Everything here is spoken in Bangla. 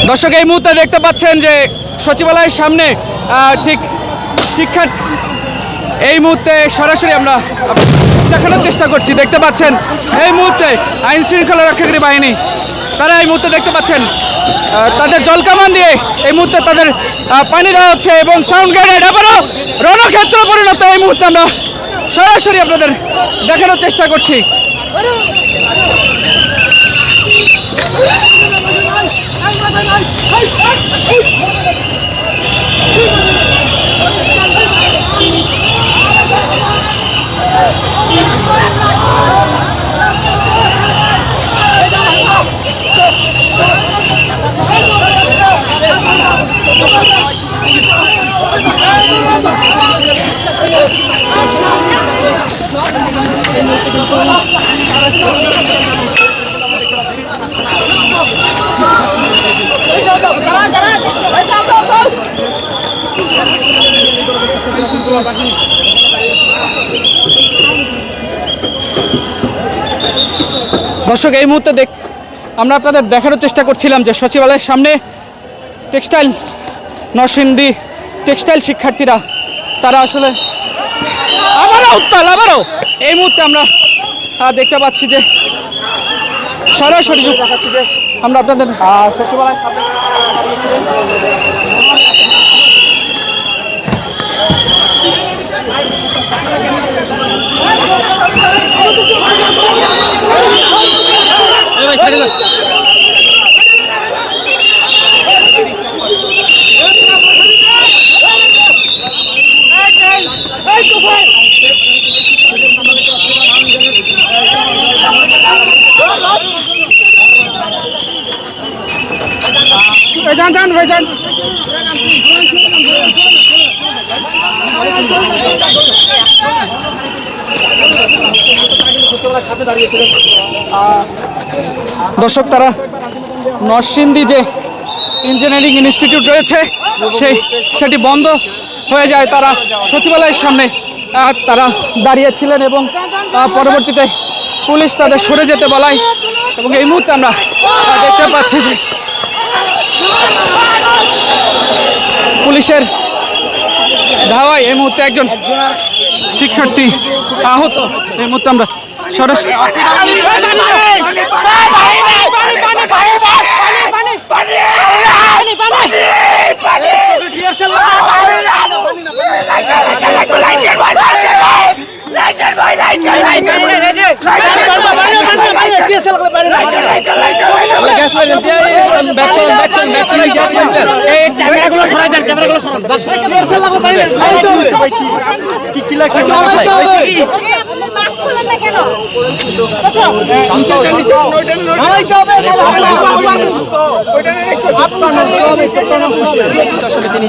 দর্শক এই মুহূর্তে দেখতে পাচ্ছেন যে সচিবালয়ের সামনে ঠিক শিক্ষার্থী এই মুহূর্তে সরাসরি আমরা দেখানোর চেষ্টা করছি। দেখতে পাচ্ছেন এই মুহূর্তে আইন শৃঙ্খলা রক্ষাকারী বাহিনী তারা এই মুহূর্তে দেখতে পাচ্ছেন তাদের জলকামান দিয়ে এই মুহূর্তে তাদের পানি দেওয়া হচ্ছে এবং সাউন্ড গ্রেনেড আবারও রণক্ষেত্র পরিণত এই মুহূর্তে আমরা সরাসরি আপনাদের দেখানোর চেষ্টা করছি। দর্শক এই মুহূর্তে আমরা আপনাদের দেখানোর চেষ্টা করছিলাম যে সচিবালয়ের সামনে টেক্সটাইল নরসিংদী টেক্সটাইল শিক্ষার্থীরা তারা আসলে আবারও এই মুহূর্তে আমরা দেখতে পাচ্ছি যে সরাসরি দেখাচ্ছি যে আমরা আপনাদের সচিবালয়ের সামনে দর্শক তারা নরসিংদী যে ইঞ্জিনিয়ারিং ইনস্টিটিউট রয়েছে সেটি বন্ধ হয়ে যায়, তারা সচিবালয়ের সামনে তারা দাঁড়িয়েছিলেন এবং পরবর্তীতে পুলিশ তাদের সরে যেতে বলায় এবং এই মুহূর্তে আমরা দেখতে পাচ্ছি যে পুলিশের ধাওয়ায় এই মুহূর্তে একজন শিক্ষার্থী আহত। এই মুহূর্তে আমরা সরাসরি তিনি